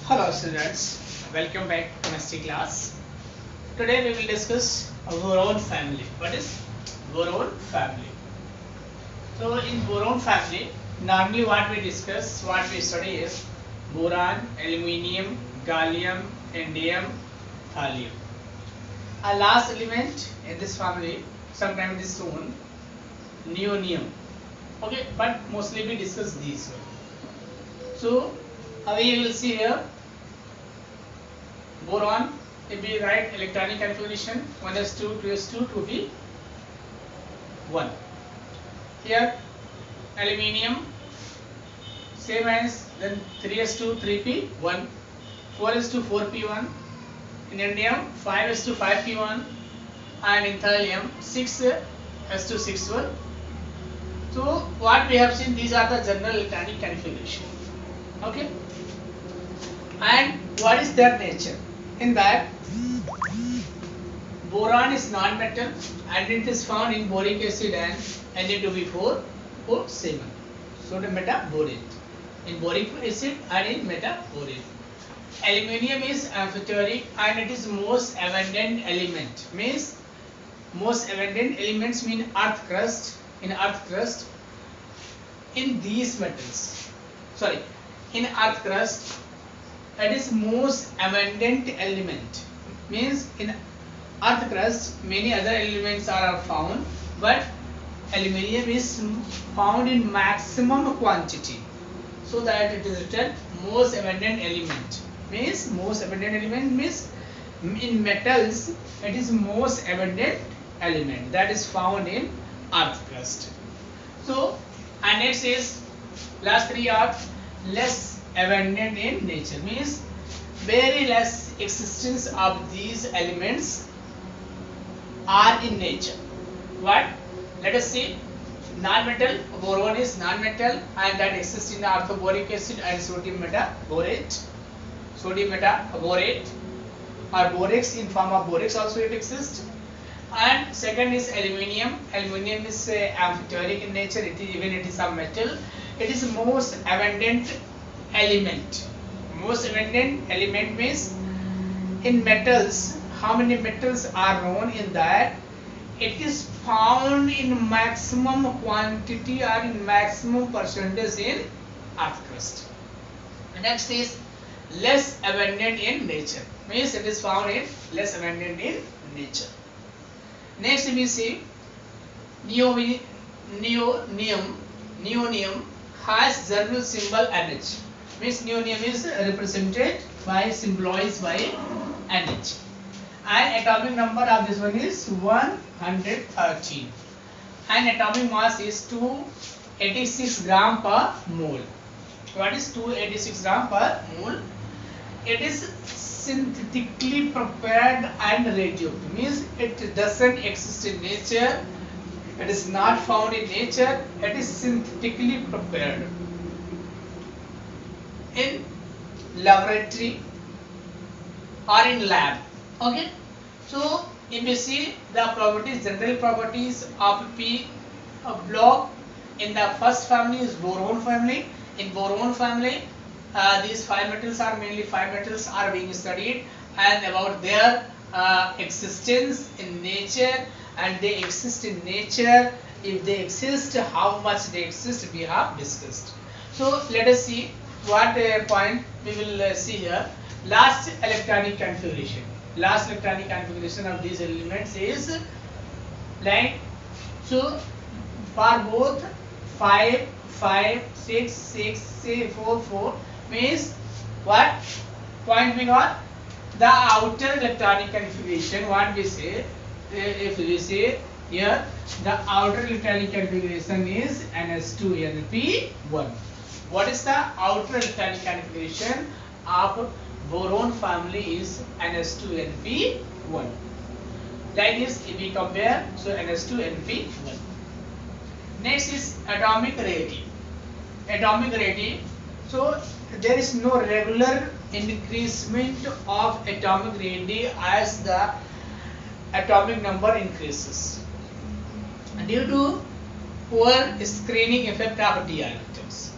Hello students, welcome back to chemistry class. Today we will discuss boron family. What is boron family? So in boron family, normally what we discuss, what we study is boron, aluminium, gallium, indium, thallium. A last element in this family, sometimes it is shown neonium. Okay, but mostly we discuss these one. So we will see here boron, if we write electronic configuration 1s2 2s2 2p1. Here aluminium same as then 3s2 3p1, 4s2 4p1, in indium 5s2 5p1, and in thallium 6s2 6p1. So what we have seen, these are the general electronic configuration. Okay, and what is their nature? In that, boron is non-metal and it is found in boric acid and Na2B4 or 7. Sodium metaborate in boric acid and in metaborate. Aluminium is amphoteric and it is most abundant element. Means most abundant elements mean earth crust. In earth crust, in these metals, sorry, in earth crust, it is most abundant element. Means in earth crust many other elements are found, but aluminium is found in maximum quantity, so that it is written most abundant element. Means most abundant element means in metals it is most abundant element that is found in earth crust. So and next is last three are less abundant in nature, means very less existence of these elements are in nature. What? Let us see. Non-metal, boron is non-metal and that exists in orthoboric acid and sodium metaborate. Sodium metaborate or borax, in form of borax also it exists. And second is aluminium. Aluminium is amphoteric in nature, even it is a metal. It is most abundant element. Most abundant element means in metals, how many metals are known in that? It is found in maximum quantity or in maximum percentage in earth crust. Next is less abundant in nature, means it is found in less abundant in nature. Next we see neonium has general symbol NH. Means neonium is represented by, symbolized by NH, and atomic number of this one is 113 and atomic mass is 286 gram per mole. What is 286 gram per mole? It is synthetically prepared and radioactive, means it doesn't exist in nature, it is not found in nature, it is synthetically prepared in laboratory or in lab. Okay, so if you see the properties, general properties of p block in the first family is boron family. In boron family, these five metals are mainly five metals are being studied and about their existence in nature, and they exist in nature. If they exist, how much they exist we have discussed. So let us see what point we will see here. Last electronic configuration. Last electronic configuration of these elements is like, so for both 5 5 6 6 4 4 means what point we got? The outer electronic configuration, what we say, if we say here the outer electronic configuration is ns2np1. What is the outer electronic configuration of boron family is ns2np1. Like this if we compare, so ns2np1. Next is atomic rarity. Atomic rarity, so there is no regular increasement of atomic rarity as the atomic number increases due to poor screening effect of d orbitals.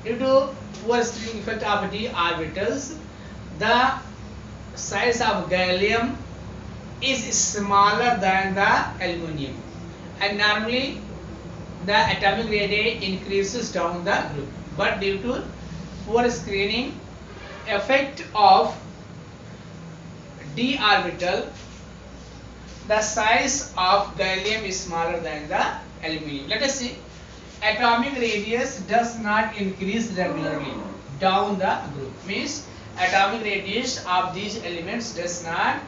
Due to poor screening effect of d orbitals, the size of gallium is smaller than the aluminum, and normally the atomic radii increases down the group, but due to poor screening effect of d orbital, the size of gallium is smaller than the aluminum. Let us see. Atomic radius does not increase regularly down the group. Means atomic radius of these elements does not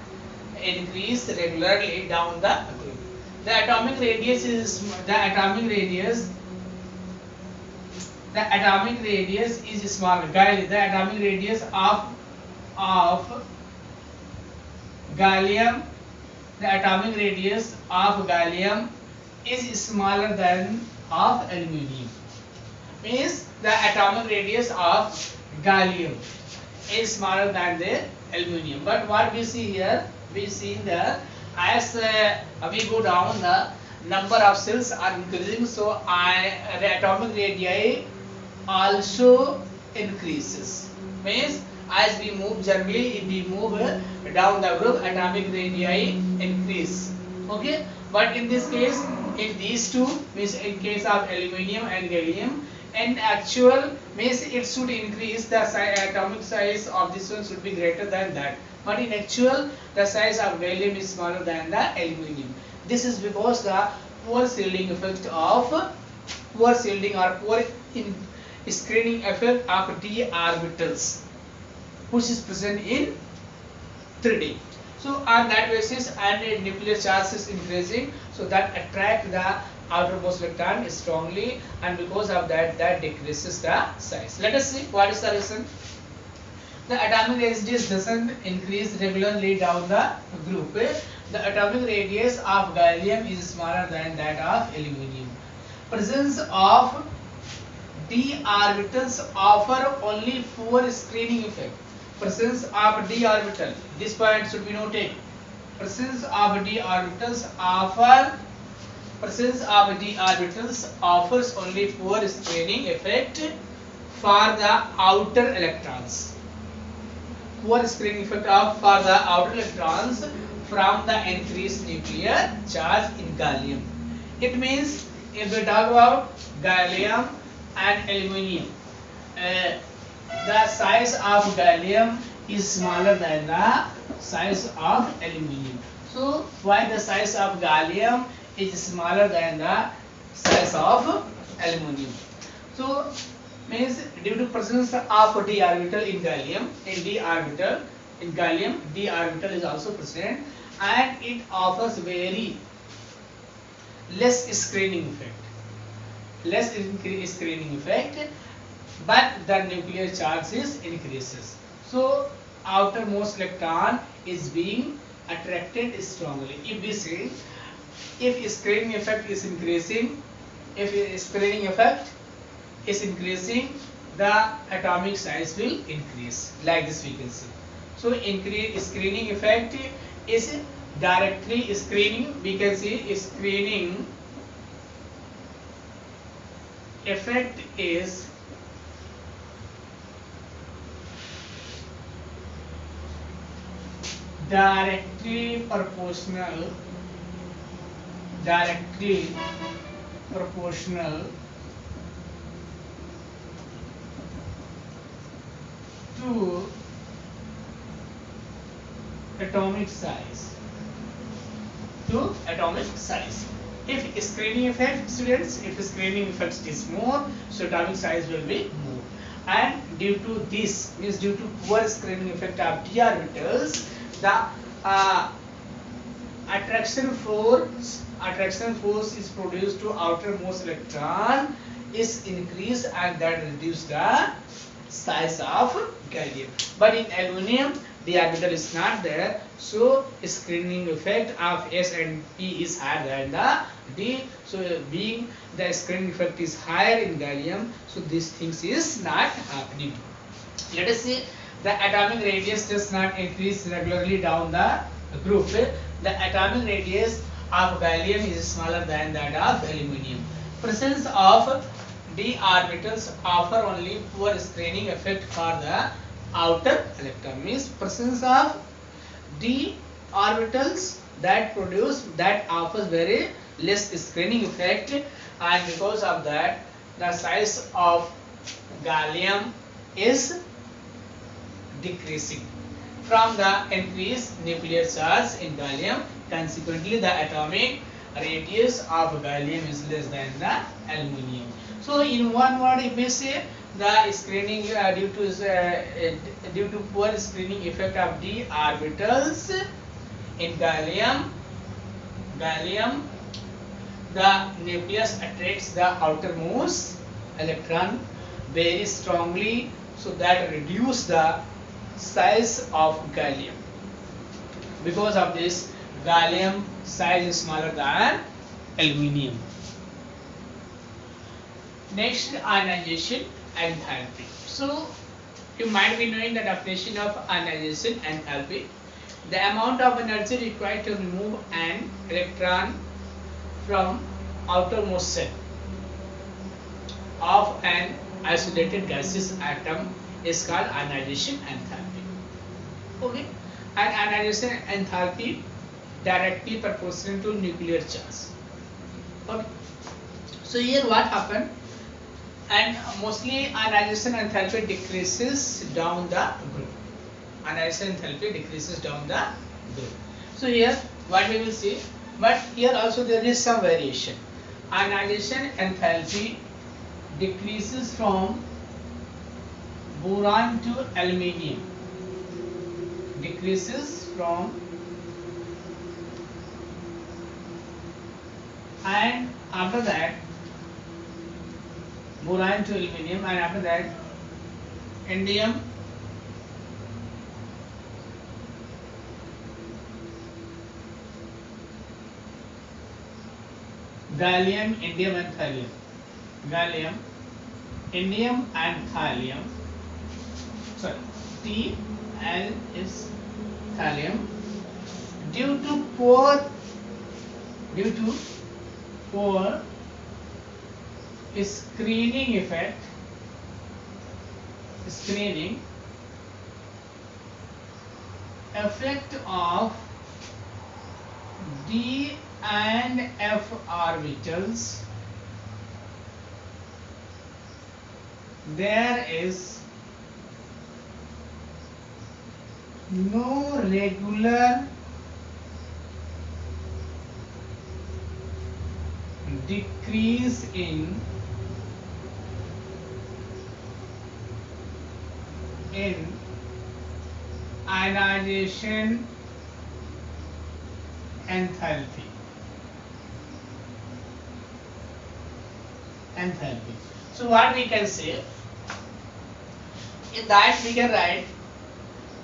increase regularly down the group. The atomic radius is smaller the atomic radius of gallium is smaller than of aluminum. Means the atomic radius of gallium is smaller than the aluminum. But what we see here, we see the as we go down, the number of cells are increasing, so the atomic radii also increases. Means as we move, generally if we move down the group, atomic radii increase. Okay, but in this case, in these two, means in case of aluminum and gallium, and actual means it should increase, the atomic size of this one should be greater than that, but in actual the size of gallium is smaller than the aluminum. This is because the poor shielding effect of poor screening effect of d orbitals, which is present in 3D. So on that basis, and nuclear charge is increasing, so that attract the outermost electron strongly, and because of that, that decreases the size. Let us see what is the reason. The atomic radius doesn't increase regularly down the group. The atomic radius of gallium is smaller than that of aluminum. Presence of d orbitals offer only poor screening effect. Presence of d orbital, this point should be noted. Presence of d orbitals offers only poor screening effect for the outer electrons. Poor screening effect for the outer electrons from the increased nuclear charge in gallium. It means if we talk about gallium and aluminum, the size of gallium is smaller than the size of aluminum. So why the size of gallium is smaller than the size of aluminum? So means due to presence of d orbital in gallium, d orbital is also present, and it offers very less screening effect, but the nuclear charge is increases. So outermost electron is being attracted strongly. If we say, if screening effect is increasing, the atomic size will increase. Like this we can see. So screening effect is directly screening. We can see screening effect is directly proportional to atomic size. If screening effect, students, if screening effect is more, so atomic size will be more. And due to this, means due to poor screening effect of d orbitals, the attraction force is produced to outermost electron is increased, and that reduce the size of gallium. But in aluminum, the orbital is not there, so screening effect of S and P is higher than the D. So being the screening effect is higher in gallium, so these things is not happening. Let us see, the atomic radius does not increase regularly down the group. The atomic radius of gallium is smaller than that of aluminum. Presence of d orbitals offer only poor screening effect for the outer electron, means presence of d orbitals that offers very less screening effect, and because of that the size of gallium is decreasing from the increased nuclear charge in gallium. Consequently, the atomic radius of gallium is less than the aluminium. So, in one word, if we say the screening due to poor screening effect of d orbitals in gallium, the nucleus attracts the outermost electron very strongly, so that reduce the size of gallium. Because of this, gallium size is smaller than aluminium. Next, ionization enthalpy. So, you might be knowing the definition of ionization enthalpy: the amount of energy required to remove an electron from outermost shell of an isolated gaseous atom is called ionization enthalpy. Okay, and ionization enthalpy directly proportional to nuclear charge. Okay, so here what happened, and mostly ionization enthalpy decreases down the group. Ionization enthalpy decreases down the group. So here what we will see, but here also there is some variation. Ionization enthalpy decreases from boron to aluminium, decreases from, and after that boron to aluminium, and after that indium, gallium, indium and thallium. Gallium, indium and thallium. Sorry, Tl is thallium. Due to poor screening effect, of d and f orbitals, there is no regular decrease in ionization enthalpy. So what we can say, in that we can write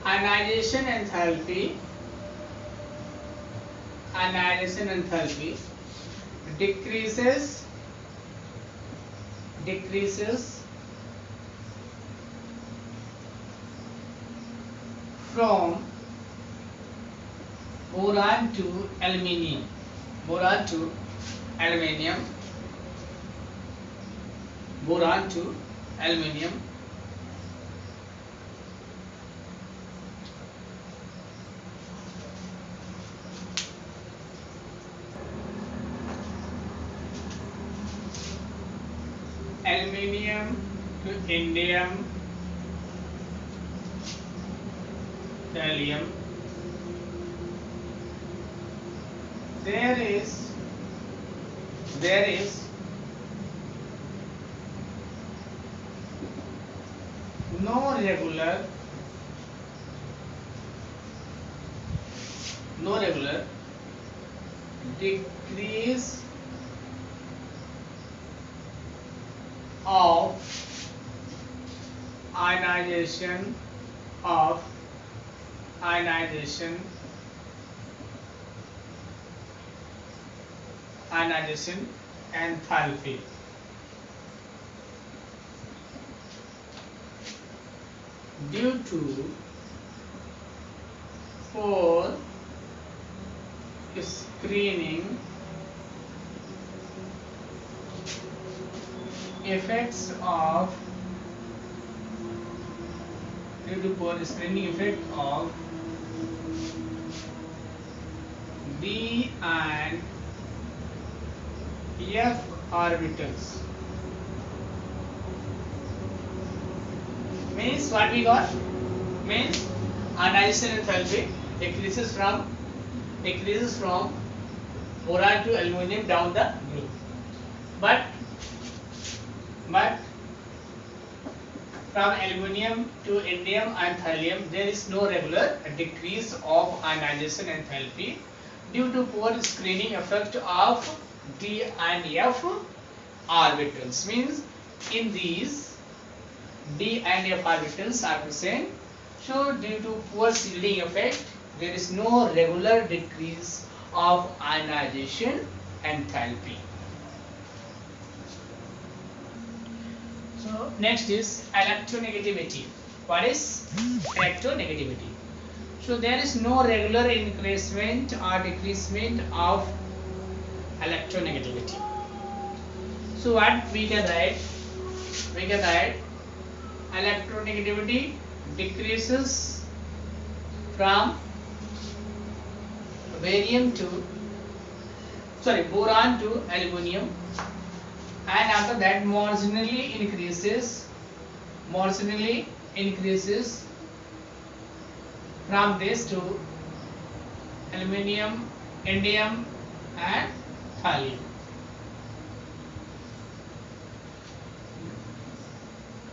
ionization enthalpy decreases from boron to aluminium, boron to aluminium, aluminium to indium, thallium. There is no regular decrease of ionization enthalpy due to poor screening effects of due to poor screening effect of d and f orbitals. Means what we got? Means ionization enthalpy decreases from boron to aluminum down the group. But from aluminum to indium and thallium there is no regular decrease of ionization enthalpy due to poor screening effect of d and f orbitals. Means in these d and f orbitals are present. So due to poor shielding effect there is no regular decrease of ionization enthalpy. So next is electronegativity. What is electronegativity? So there is no regular increasement or decreasement of electronegativity. So what we can write? We can write electronegativity decreases from boron to aluminum, and after that marginally increases from this to aluminum, indium and thallium.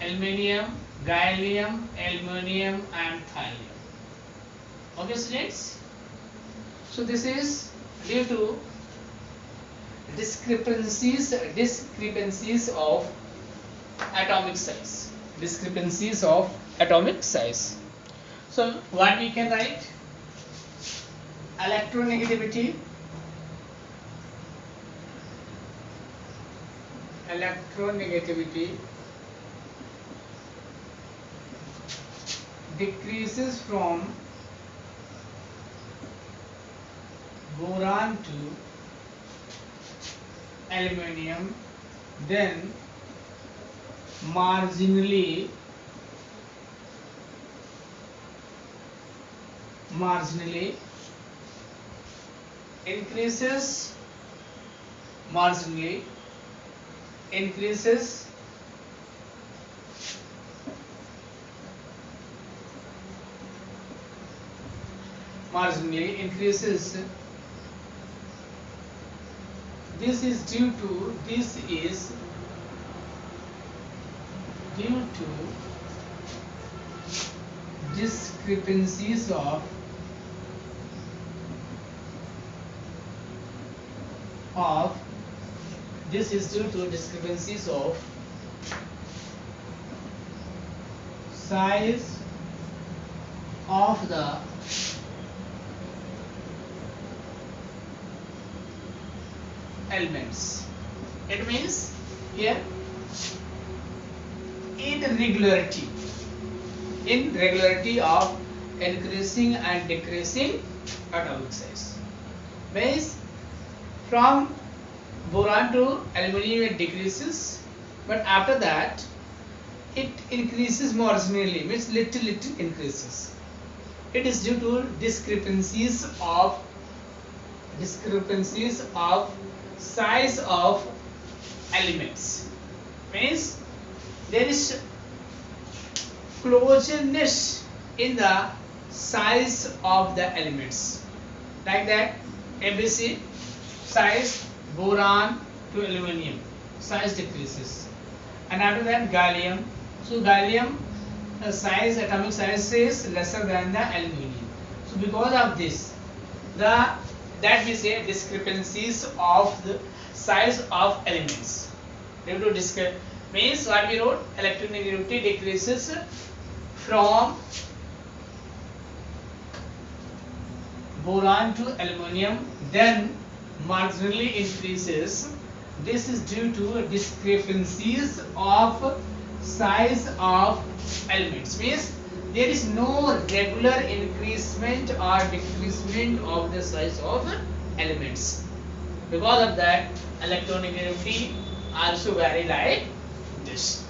Aluminium, gallium, aluminum and thallium. Okay students, so this is due to discrepancies of atomic size. So what we can write? Electronegativity decreases from boron to aluminum, then marginally increases this is due to discrepancies of size of the elements. It means here irregularity of increasing and decreasing atomic size. Means from boron to aluminum it decreases, but after that it increases marginally, means little increases. It is due to discrepancies of size of elements. Means there is closeness in the size of the elements, like that ABC size boron to aluminum size decreases, and after that gallium. So gallium atomic size is lesser than the aluminum. So because of this, that we say discrepancies of the size of elements. Due to means what we wrote, electronegativity decreases from boron to aluminum, then marginally increases. This is due to discrepancies of size of elements. Means there is no regular increasement or decreasement of the size of elements. Because of that, electronegativity also vary like this.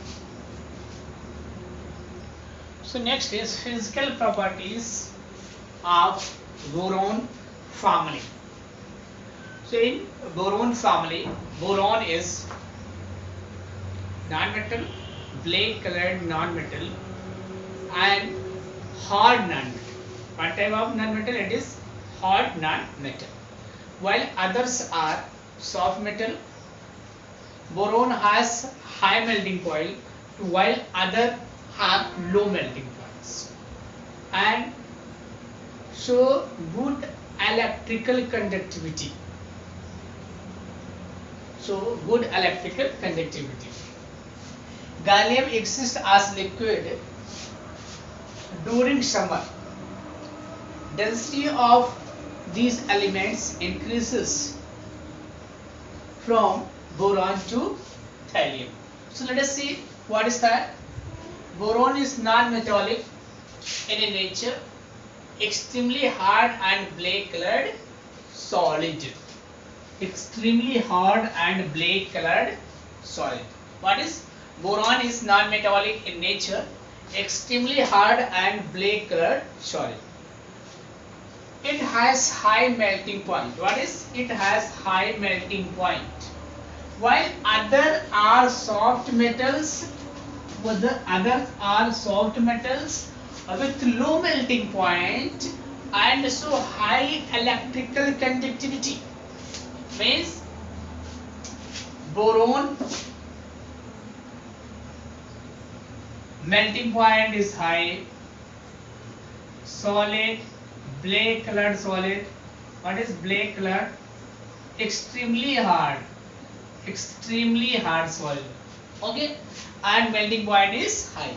So next is physical properties of boron family. So in boron family, boron is non-metal, black colored non-metal and hard non-metal. What type of non-metal? It is hard non-metal. While others are soft metal. Boron has high melting point while other have low melting points and show good electrical conductivity. So good electrical conductivity. Gallium exists as liquid during summer. Density of these elements increases from boron to thallium. So let us see what is that. Boron is non-metallic in nature, extremely hard and black colored solid. Extremely hard and black colored solid. What is boron? Is non-metallic in nature, extremely hard and black colored solid. It has high melting point. What is? It has high melting point. While other are soft metals, with low melting point and so high electrical conductivity. Means boron melting point is high, solid, black colored solid. What is black colored? Extremely hard solid. Okay, and melting point is high.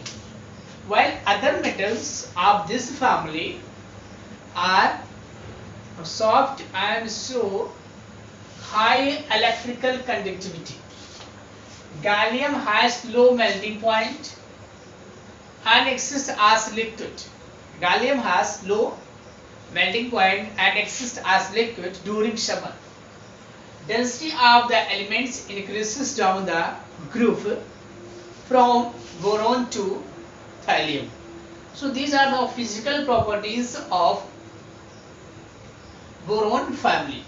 While other metals of this family are soft and show high electrical conductivity. Gallium has low melting point and exists as liquid. Gallium has low melting point and exists as liquid during summer. Density of the elements increases down the groove from boron to thallium. So these are the physical properties of boron family.